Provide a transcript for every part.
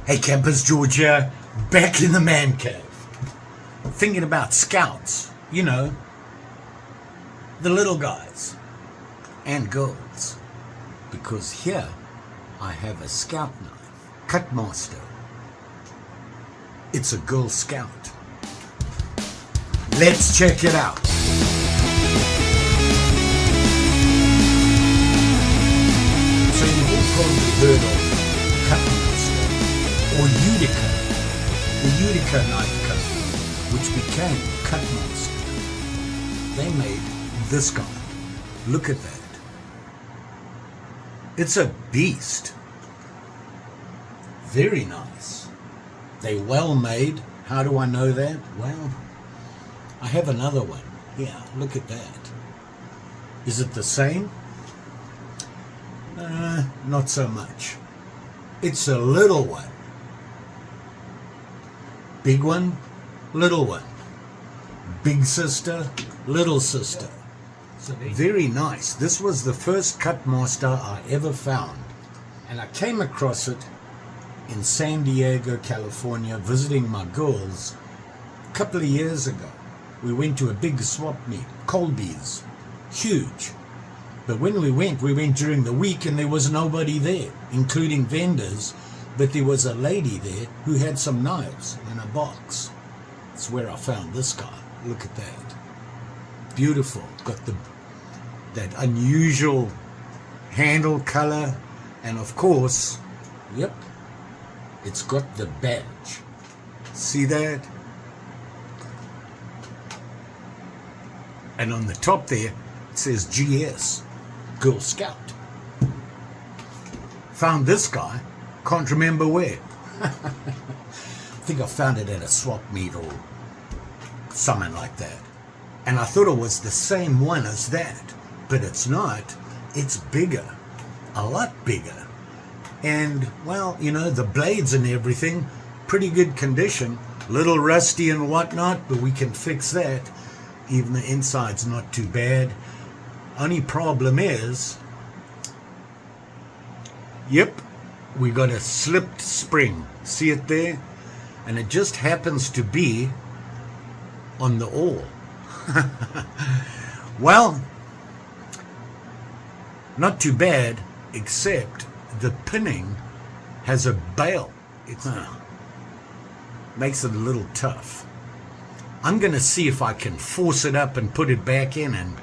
Hey campers, George here, back in the man cave. Thinking about scouts, you know, the little guys and girls. Because here I have a scout knife, Cutmaster. It's a Girl Scout. Let's check it out. So you've all probably heard of Cutmaster or Utica, the Utica knife company, which became Cutmaster. They made this guy. Look at that. It's a beast. Very nice. They're well made. How do I know that? Well, I have another one. Yeah, look at that. Is it the same? Not so much. It's a little one. Big one, little one. Big sister, little sister. Very nice. This was the first Cutmaster I ever found. And I came across it in San Diego, California, visiting my girls a couple of years ago. We went to a big swap meet, Colby's, huge. But when we went during the week and there was nobody there, including vendors, but there was a lady there who had some knives in a box. That's where I found this guy. Look at that. Beautiful. Got that unusual handle color, and of course, yep, it's got the badge. See that? And on the top there, it says GS, Girl Scout. Found this guy, can't remember where. I think I found it at a swap meet or something like that. And I thought it was the same one as that, but it's not. It's bigger, a lot bigger. And, well, you know, the blades and everything, pretty good condition. Little rusty and whatnot, but we can fix that. Even the inside's not too bad. Only problem is, yep, we got a slipped spring. See it there? And it just happens to be on the awl. Well, not too bad, except the pinning has a bail. It makes it a little tough. I'm going to see if I can force it up and put it back in and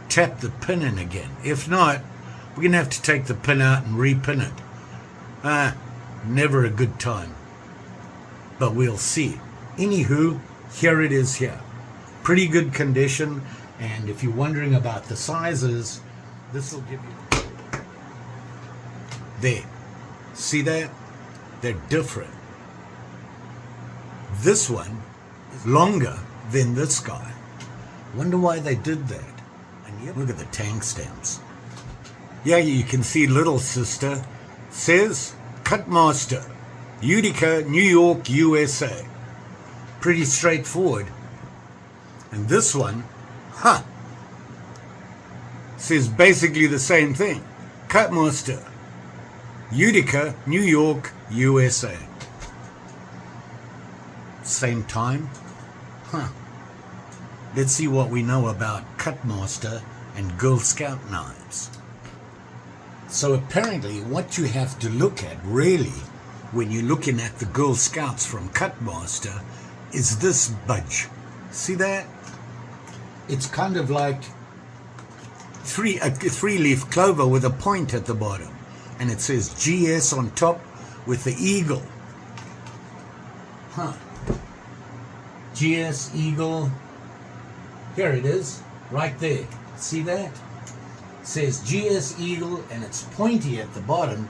tap the pin in again. If not, we're going to have to take the pin out and repin it. Never a good time. But we'll see. Anywho, here it is here. Pretty good condition. And if you're wondering about the sizes, this will give you... There. See that? They're different. This one is longer than this guy. Wonder why they did that. And yet, look at the tank stamps. Yeah, you can see little sister says Cutmaster, Utica, New York, USA. Pretty straightforward. And this one, says basically the same thing. Cutmaster, Utica, New York, USA. Same time? Let's see what we know about Cutmaster and Girl Scout knives. So apparently what you have to look at really when you're looking at the Girl Scouts from Cutmaster is this budge. See that? It's kind of like a three-leaf clover with a point at the bottom. And it says GS on top with the eagle. GS eagle. Here it is, right there. See that? It says GS eagle and it's pointy at the bottom.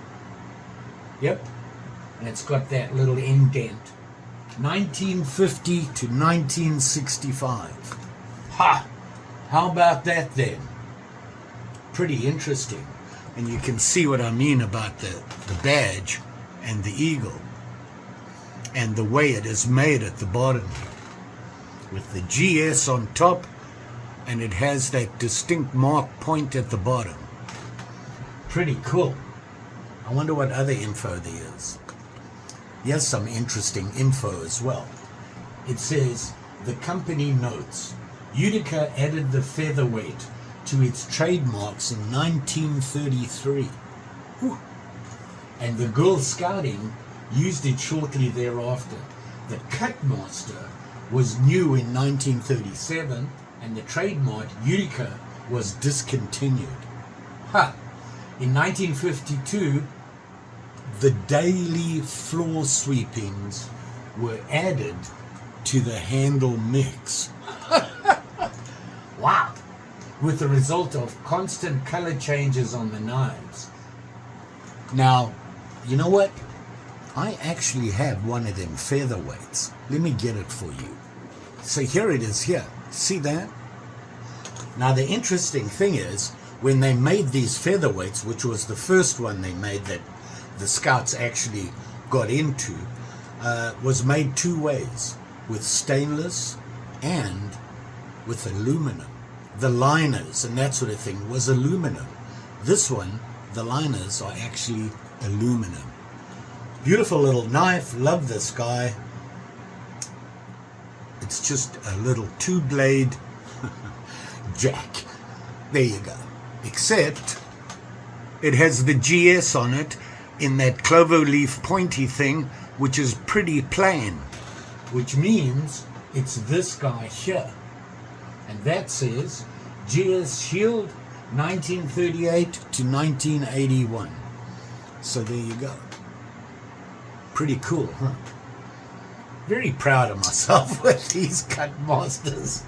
Yep. And it's got that little indent. 1950 to 1965. How about that then? Pretty interesting. And you can see what I mean about the badge and the eagle and the way it is made at the bottom with the GS on top, and it has that distinct mark point at the bottom. Pretty cool. I wonder what other info there is. Here's some interesting info as well. It says, the company notes, Utica added the featherweight to its trademarks in 1933. Whew. And the Girl Scouting used it shortly thereafter. The Cutmaster was new in 1937, and the trademark Utica was discontinued. In 1952, the daily floor sweepings were added to the handle mix. Wow! With the result of constant color changes on the knives. Now, you know what? I actually have one of them featherweights. Let me get it for you. So here it is here. See that? Now the interesting thing is, when they made these featherweights, which was the first one they made that the Scouts actually got into, was made two ways, with stainless and with aluminum. The liners and that sort of thing was aluminum. This one, the liners are actually aluminum. Beautiful little knife. Love this guy. It's just a little two-blade jack. There you go. Except it has the GS on it in that clover leaf pointy thing, which is pretty plain, which means it's this guy here. And that says GS Shield 1938 to 1981. So there you go. Pretty cool, huh? Very proud of myself with these Cutmasters.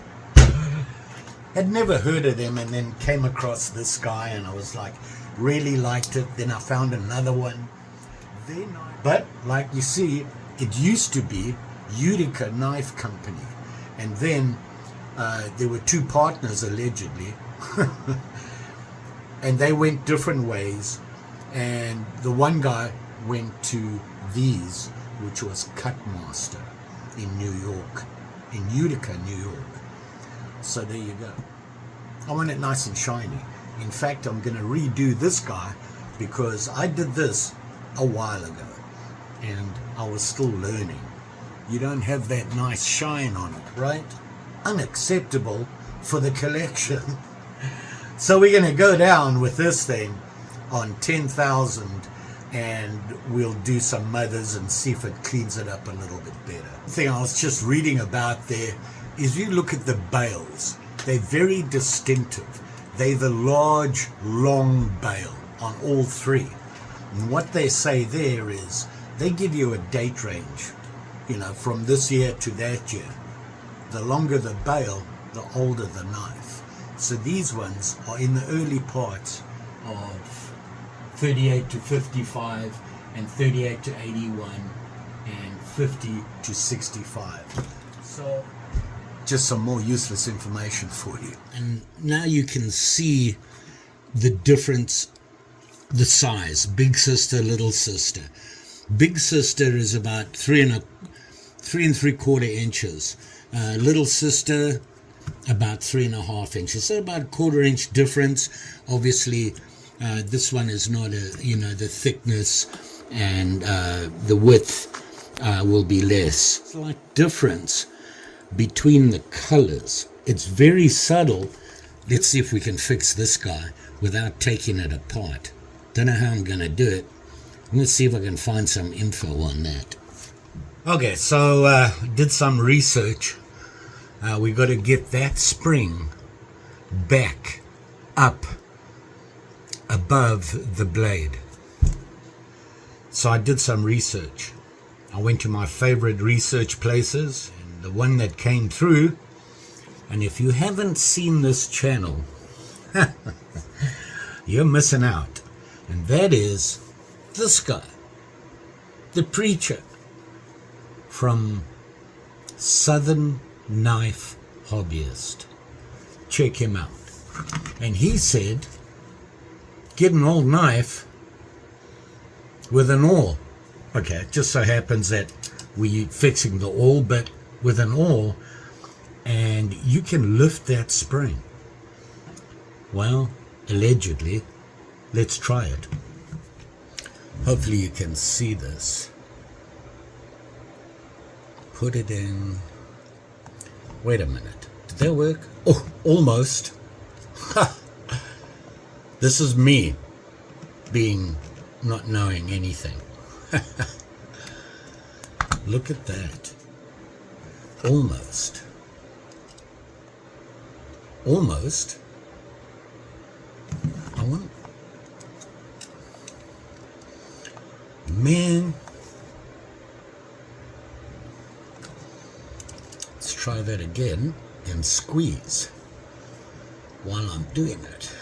Had never heard of them, and then came across this guy and I was like, really liked it. Then I found another one. But like you see, it used to be Utica Knife Company, and then there were two partners allegedly and they went different ways, and the one guy went to these, which was Cutmaster in New York, in Utica, New York. So there you go. I want it nice and shiny. In fact, I'm going to redo this guy because I did this a while ago and I was still learning. You don't have that nice shine on it, right? Unacceptable for the collection. So we're going to go down with this thing on 10,000 and we'll do some mothers and see if it cleans it up a little bit better. The thing I was just reading about there is, you look at the bales, they're very distinctive. They're the large, long bale on all three. And what they say there is, they give you a date range, you know, from this year to that year. The longer the bale, the older the knife. So these ones are in the early parts of 38 to 55 and 38 to 81 and 50 to 65. So just some more useless information for you. And now you can see the difference, the size. Big sister, little sister. Big sister is about 3 3/4 inches. Little sister about 3.5 inches. So about a 1/4 inch difference. Obviously, this one is not the thickness, and the width will be less. Slight difference between the colors. It's very subtle. Let's see if we can fix this guy without taking it apart. Don't know how I'm going to do it. I'm going to see if I can find some info on that. Okay, so did some research. We got to get that spring back up above the blade. So I did some research. I went to my favorite research places, and the one that came through, and if you haven't seen this channel, you're missing out. And that is this guy, the preacher from Southern Knife Hobbyist. Check him out. And he said, get an old knife with an awl. Okay, it just so happens that we're fixing the awl, but with an awl, and you can lift that spring. Well, allegedly. Let's try it. Hopefully you can see this. put it in. Wait a minute. Did that work? Oh, almost. This is me being not knowing anything. Look at that. Almost. Almost. I want. Man. Let's try that again and squeeze while I'm doing it.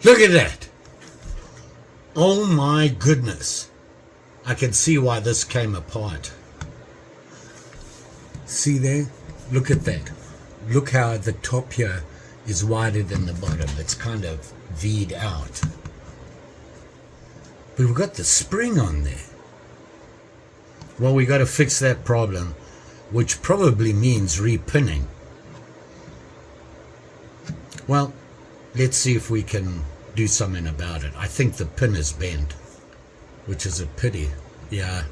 Look at that. Oh my goodness. I can see why this came apart. See there? Look at that. Look how the top here is wider than the bottom. It's kind of V'd out. But we've got the spring on there. Well, we got to fix that problem, which probably means repinning. Well, let's see if we can do something about it. I think the pin is bent, which is a pity. Yeah,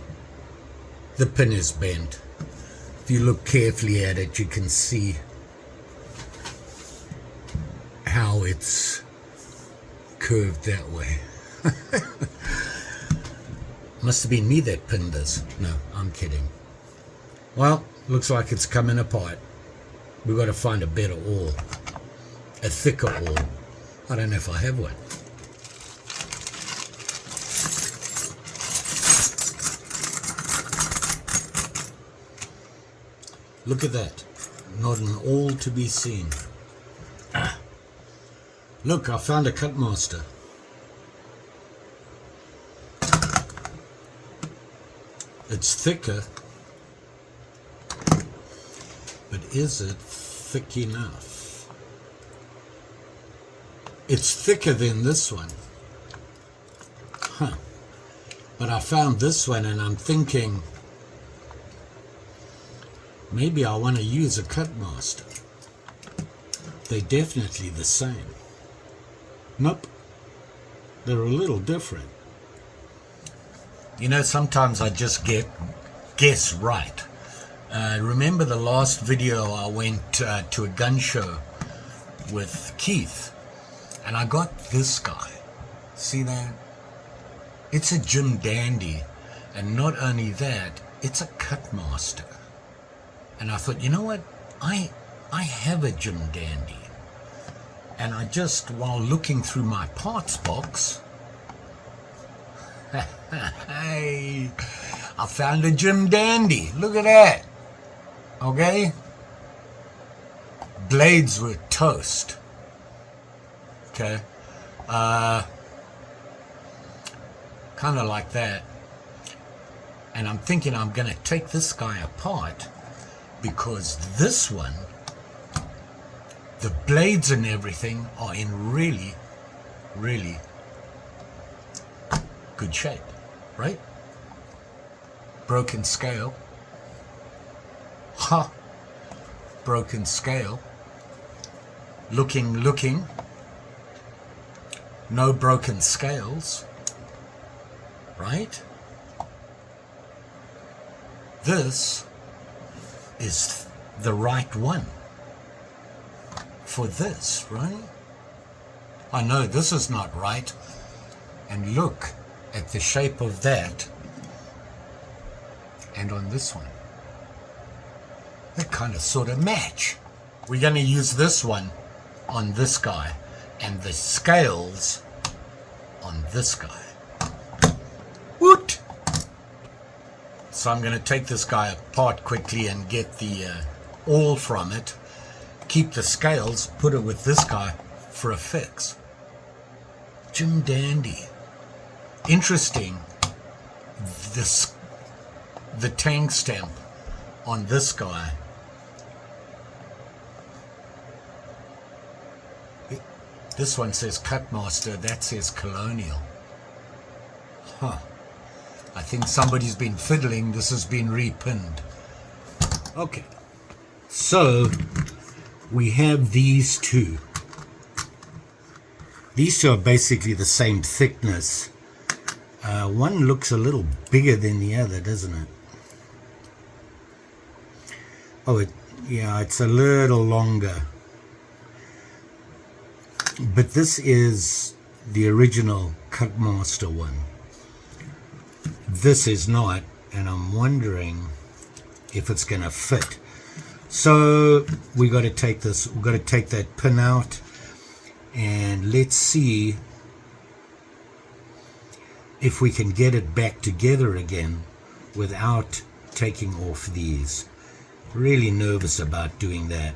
the pin is bent. If you look carefully at it, you can see how it's curved that way. Must have been me that pinned this. No, I'm kidding. Well, looks like it's coming apart. We've got to find a better awl, a thicker awl. I don't know if I have one. Look at that. Not an awl to be seen. Ah. Look, I found a Cutmaster. It's thicker, but is it thick enough? It's thicker than this one. Huh. But I found this one and I'm thinking maybe I want to use a Cutmaster. They're definitely the same. Nope. They're a little different. You know, sometimes I just guess right. Remember the last video I went to a gun show with Keith, and I got this guy. See that? It's a Jim Dandy, and not only that, it's a Cutmaster. And I thought, you know what? I have a Jim Dandy. And I just, while looking through my parts box, hey, I found a Jim Dandy. Look at that. Okay? Blades were toast. Okay? Kind of like that. And I'm thinking I'm going to take this guy apart because this one, the blades and everything are in really, really good shape, right? Broken scale. Ha! Broken scale. Looking. No broken scales, right? This is the right one for this, right? I know this is not right. And look at the shape of that and on this one. They kind of sort of match. We're going to use this one on this guy and the scales on this guy. Woot! So I'm going to take this guy apart quickly and get the awl from it, keep the scales, put it with this guy for a fix. Jim Dandy. Interesting, the tang stamp on this guy. This one says Cutmaster, that says Colonial. Huh. I think somebody's been fiddling, this has been repinned. Okay, so we have these two. These two are basically the same thickness One looks a little bigger than the other, doesn't it? Oh, yeah, it's a little longer. But this is the original Cutmaster one. This is not, and I'm wondering if it's going to fit. So we got to take this, we've got to take that pin out, and let's see if we can get it back together again without taking off these. Really nervous about doing that,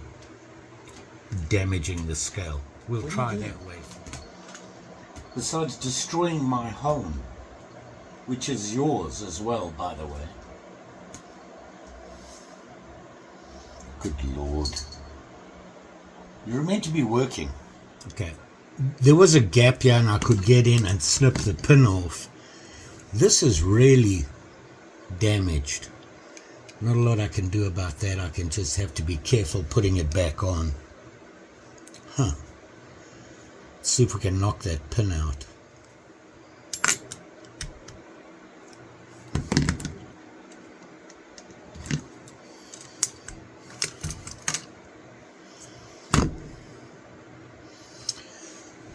damaging the scale. We'll try that way. Besides destroying my home, which is yours as well, by the way. Good Lord. You're meant to be working. Okay. There was a gap here and I could get in and snip the pin off. This is really damaged. Not a lot I can do about that. I can just have to be careful putting it back on. Huh. Let's see if we can knock that pin out.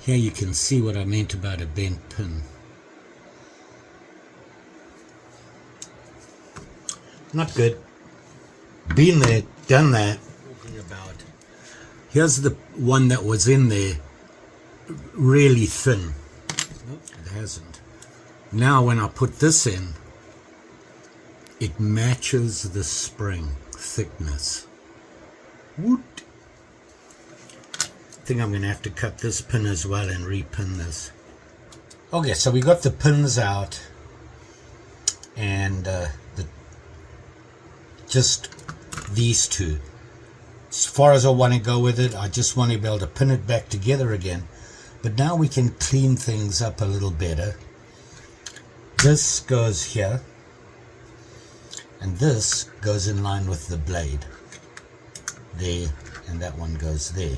Here you can see what I meant about a bent pin. Not good. Been there, done that. Here's the one that was in there, really thin. Nope, it hasn't. Now when I put this in, it matches the spring thickness. Woot! I think I'm going to have to cut this pin as well and repin this. Okay, so we got the pins out, and just these two. As far as I want to go with it, I just want to be able to pin it back together again. But now we can clean things up a little better. This goes here, and this goes in line with the blade. There, and that one goes there.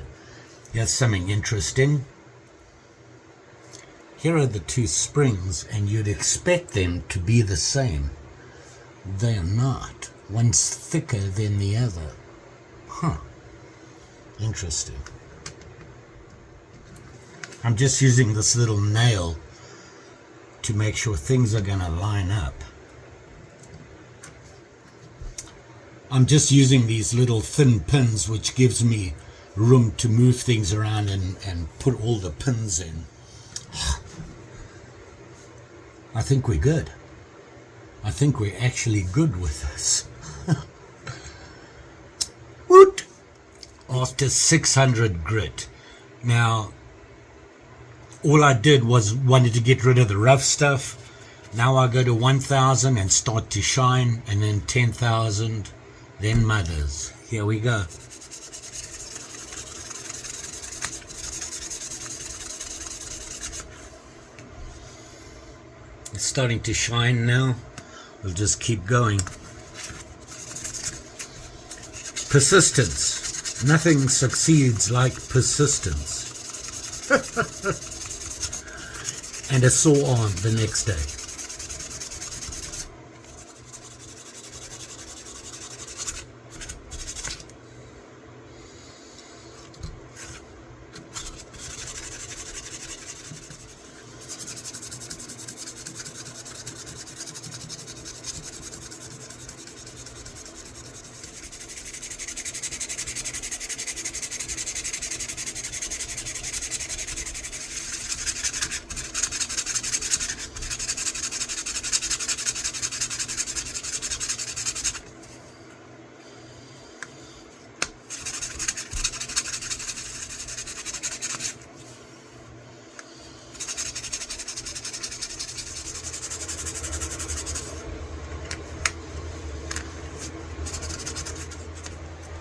Here's something interesting. Here are the two springs, and you'd expect them to be the same. They're not. One's thicker than the other. Huh. Interesting. I'm just using this little nail to make sure things are going to line up. I'm just using these little thin pins, which gives me room to move things around and put all the pins in. I think we're good. I think we're actually good with this. Woot! After 600 grit. Now, all I did was wanted to get rid of the rough stuff. Now I go to 1,000 and start to shine, and then 10,000, then mothers. Here we go. It's starting to shine now. We'll just keep going. Persistence. Nothing succeeds like persistence. And a sore arm the next day.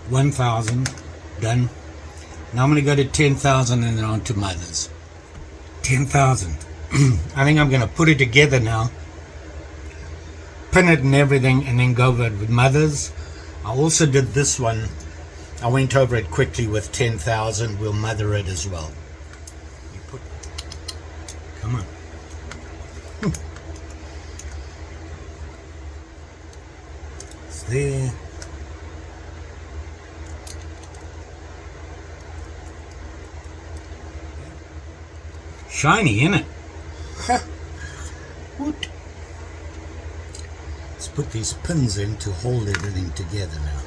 $1,000 done. Now I'm going to go to 10,000 and then on to mothers. 10,000. I think I'm going to put it together now, pin it and everything, and then go over it with mothers. I also did this one. I went over it quickly with 10,000. We'll mother it as well. Come on. there. Shiny, isn't it? What? Let's put these pins in to hold everything together now.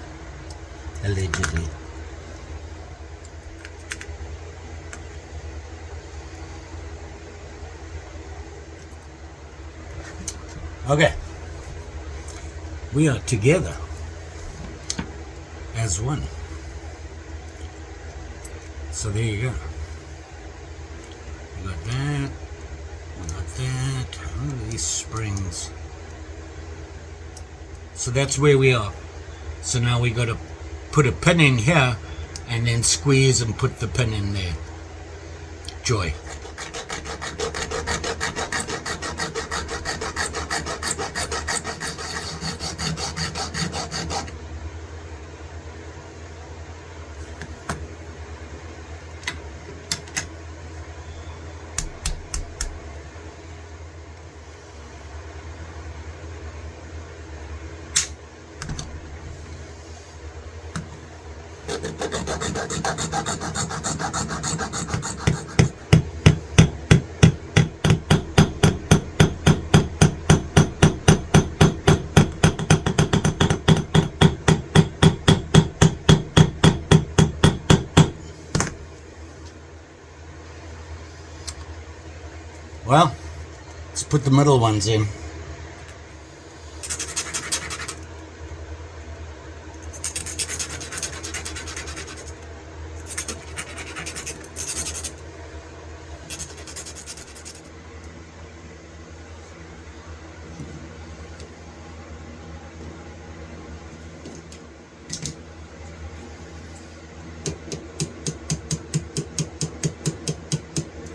Allegedly. Okay. We are together as one. So there you go. We got that. We got that. Oh, these springs. So that's where we are. So now we got to put a pin in here and then squeeze and put the pin in there. Joy. Well, let's put the middle ones in.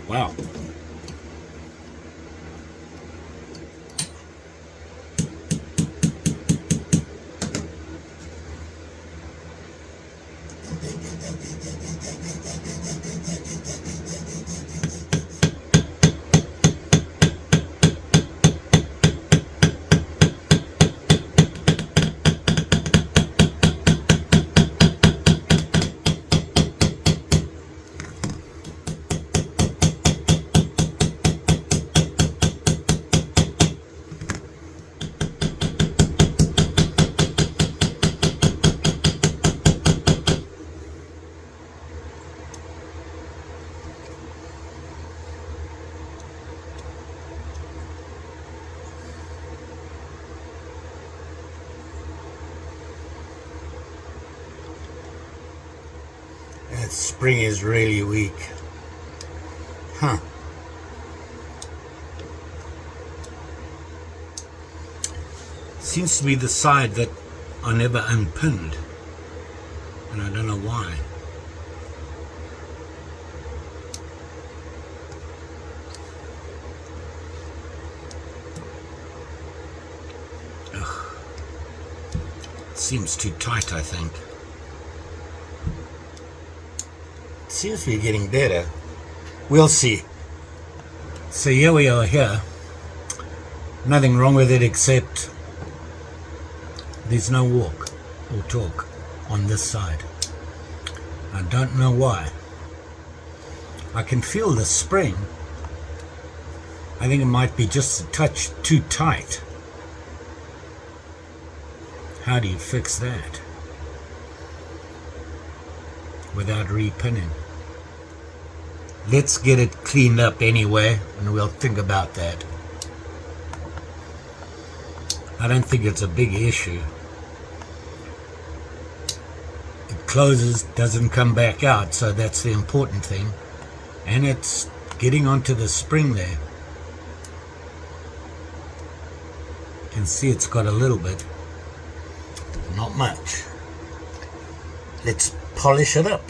Wow. That spring is really weak. Huh. Seems to be the side that I never unpinned. And I don't know why. Ugh. It seems too tight, I think. Seems to be getting better. We'll see. So here we are here. Nothing wrong with it except there's no walk or talk on this side. I don't know why. I can feel the spring. I think it might be just a touch too tight. How do you fix that without repinning? Let's get it cleaned up anyway, and we'll think about that. I don't think it's a big issue. It closes, doesn't come back out, so that's the important thing. And it's getting onto the spring there. You can see it's got a little bit. Not much. Let's polish it up.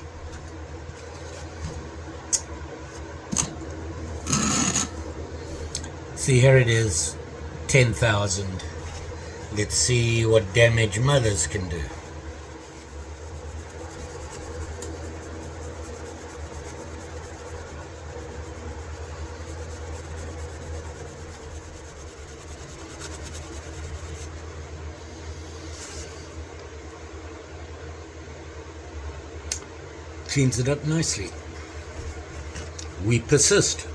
See, here it is, 10,000. Let's see what damage mothers can do. Cleans it up nicely. We persist.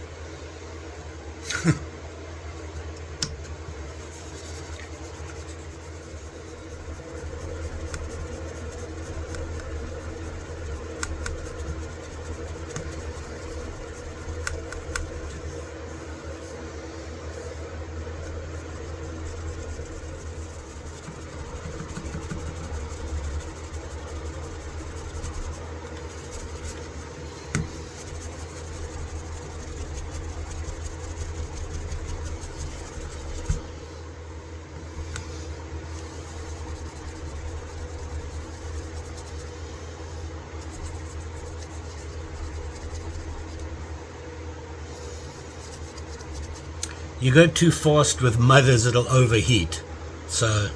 You go too fast with mothers, it'll overheat. So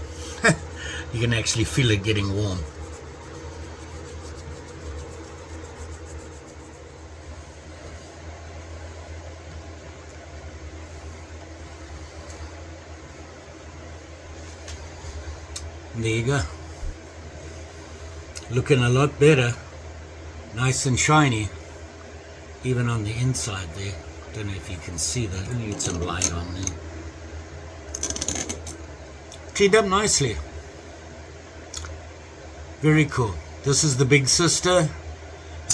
you can actually feel it getting warm. There you go. Looking a lot better. Nice and shiny. Even on the inside there. Don't know if you can see that. I need some light on there. Cleaned up nicely. Very cool. This is the big sister.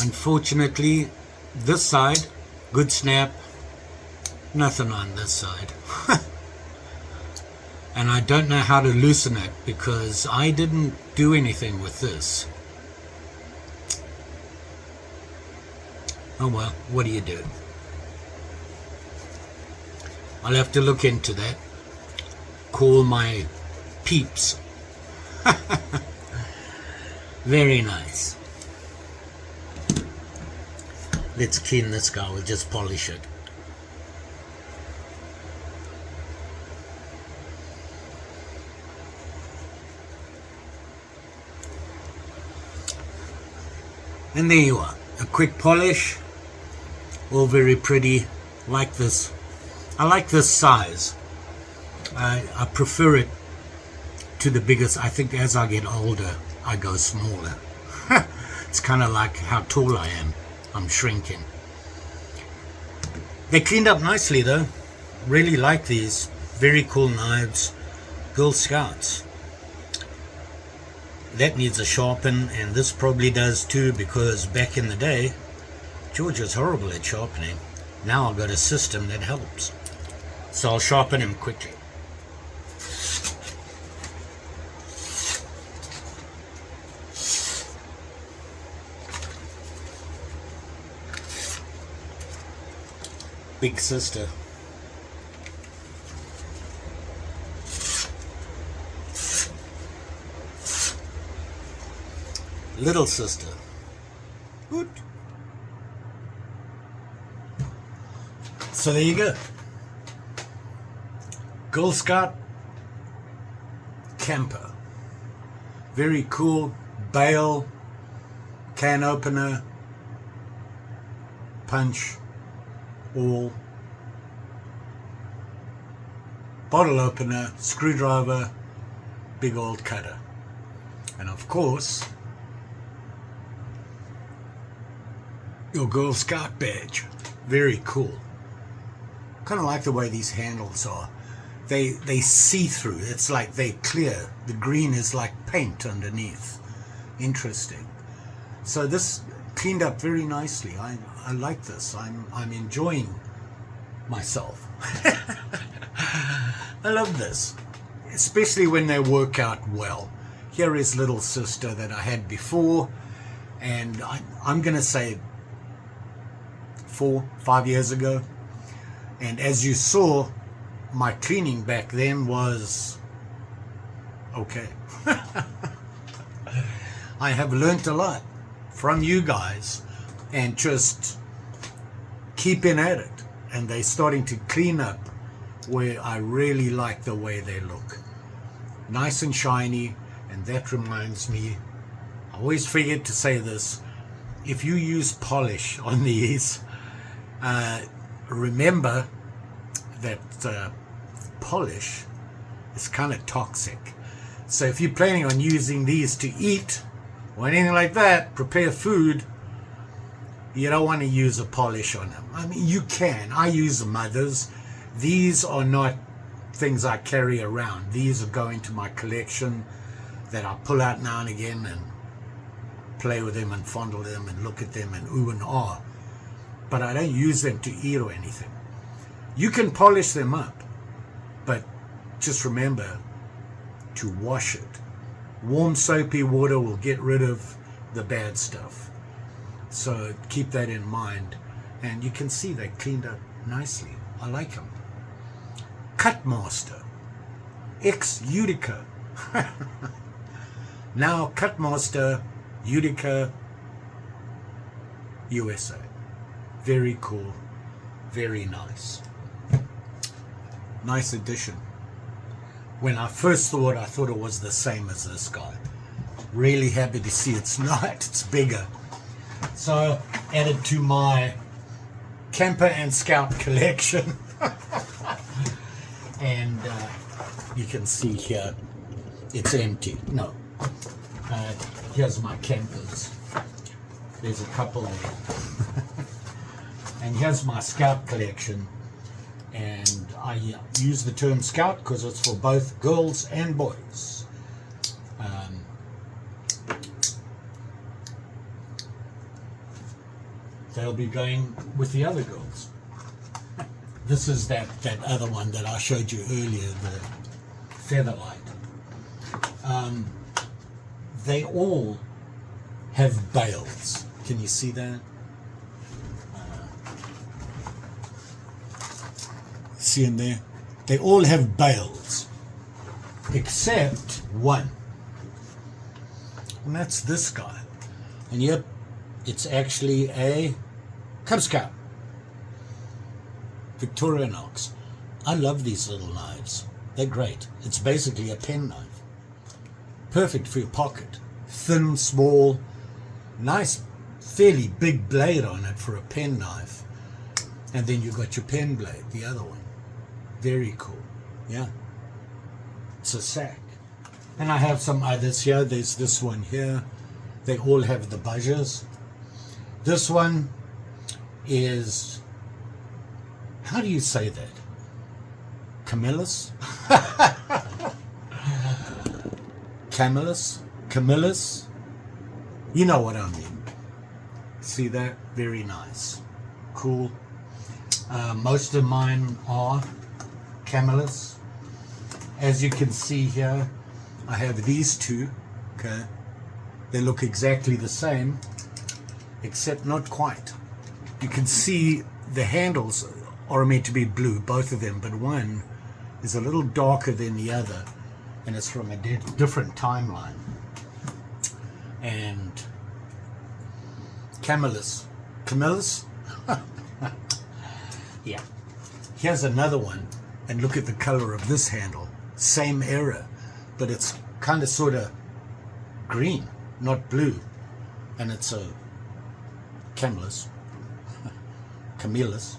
Unfortunately, this side, good snap. Nothing on this side. And I don't know how to loosen it because I didn't do anything with this. Oh well, what do you do? I'll have to look into that. Call my peeps. Very nice. Let's clean this guy. We'll just polish it. And there you are. A quick polish. All very pretty. Like this. I like this size. I prefer it to the biggest. I think as I get older, I go smaller. It's kind of like how tall I am. I'm shrinking. They cleaned up nicely though. Really like these. Very cool knives. Girl Scouts. That needs a sharpen, and this probably does too, because back in the day, George was horrible at sharpening. Now I've got a system that helps. So I'll sharpen him quickly. Big sister. Little sister. Good. So there you go. Girl Scout camper. Very cool. Bale, can opener, punch, awl, bottle opener, screwdriver, big old cutter, and of course your Girl Scout badge. Very cool. Kind of like the way these handles are. They see through. It's like they clear. The green is like paint underneath. Interesting. So this cleaned up very nicely. I like this. I'm enjoying myself. I love this, especially when they work out well. Here is little sister that I had before, and I'm gonna say 4-5 years ago. And as you saw, my cleaning back then was okay. I have learnt a lot from you guys and just keeping at it. And they're starting to clean up where I really like the way they look. Nice and shiny. And that reminds me, I always forget to say this, if you use polish on these, remember that polish is kind of toxic. So if you're planning on using these to eat or anything like that, prepare food, You don't want to use a polish on them. I mean, you can. I use mothers. These are not things I carry around. These are going to my collection that I pull out now and again and play with them and fondle them and look at them and ooh and ah. But I don't use them to eat or anything. You can polish them up, but just remember to wash it. Warm soapy water will get rid of the bad stuff. So keep that in mind. And you can see they cleaned up nicely. I like them. Cutmaster. Ex-Utica. Now Cutmaster, Utica, USA. Very cool. Very nice. Nice addition. When I first thought, I thought it was the same as this guy. Really happy to see it's not. It's bigger. So added to my camper and scout collection. And you can see here it's empty. No. Here's my campers. There's a couple there. And here's my scout collection. And I use the term scout because it's for both girls and boys. They'll be going with the other girls. This is that other one that I showed you earlier, the featherweight. They all have bales. Can you see that? See in there? They all have bales, except one. And that's this guy. And yep, it's actually a Cub Scout. Victorinox. I love these little knives. They're great. It's basically a pen knife. Perfect for your pocket. Thin, small, nice, fairly big blade on it for a pen knife. And then you've got your pen blade, the other one. Very cool. Yeah. It's a sack. And I have some others here. There's this one here. They all have the buzzers. This one is, how do you say that? Camillus? Camillus? Camillus? You know what I mean. See that? Very nice. Cool. Most of mine are Camillus. As you can see here, I have these two. Okay. They look exactly the same, except not quite. You can see the handles are meant to be blue, both of them, but one is a little darker than the other, and it's from a different timeline. And Camillus. Camillus? Yeah. Here's another one, and look at the color of this handle. Same era, but it's kind of sort of green, not blue. And it's a Camillus. Camillus.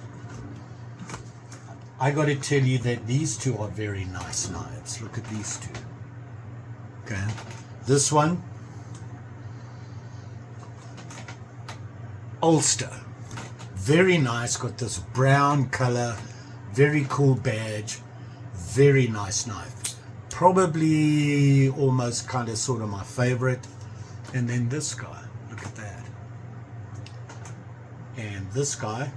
I got to tell you that these two are very nice knives. Look at these two. Okay. This one, Ulster. Very nice. Got this brown color. Very cool badge. Very nice knife. Probably almost kind of sort of my favorite. And then this guy. Look at that. And this guy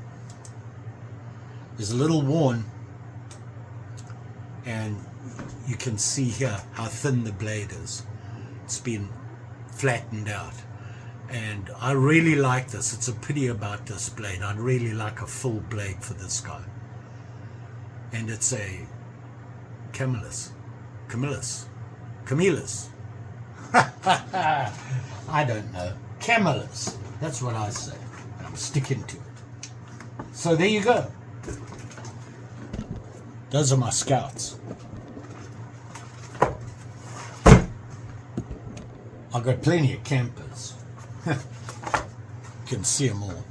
is a little worn, and you can see here how thin the blade is. It's been flattened out, and I really like this. It's a pity about this blade. I'd really like a full blade for this guy. And it's a Camillus. Camillus. Camillus. I don't know. Camillus. That's what I say. And I'm sticking to it. So there you go. Those are my scouts. I've got plenty of campers. You can see them all.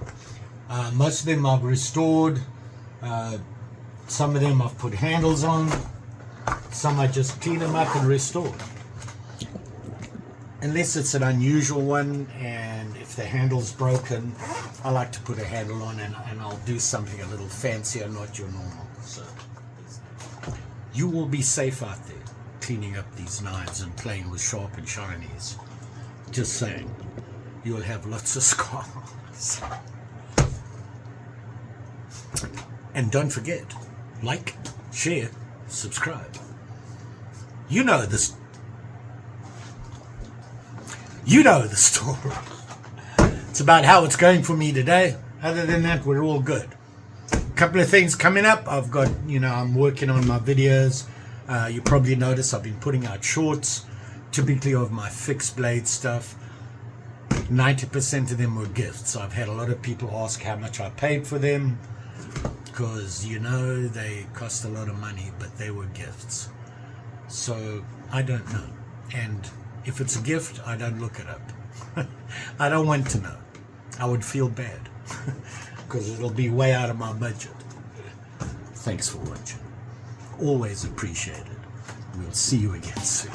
Most of them I've restored. Some of them I've put handles on. Some I just clean them up and restore. unless it's an unusual one, and if the handle's broken, I like to put a handle on, and I'll do something a little fancier, not your normal. So you will be safe out there cleaning up these knives and playing with sharp and shinies. Just saying, you'll have lots of scars. And don't forget, like, share, subscribe. You know this. You know the story. It's about how it's going for me today. Other than that, we're all good. A couple of things coming up. I've got, I'm working on my videos. You probably notice I've been putting out shorts, typically of my fixed blade stuff. 90% of them were gifts. I've had a lot of people ask how much I paid for them, because they cost a lot of money, but they were gifts. So I don't know. And if it's a gift, I don't look it up. I don't want to know. I would feel bad because it'll be way out of my budget. Thanks for watching. Always appreciated. We'll see you again soon.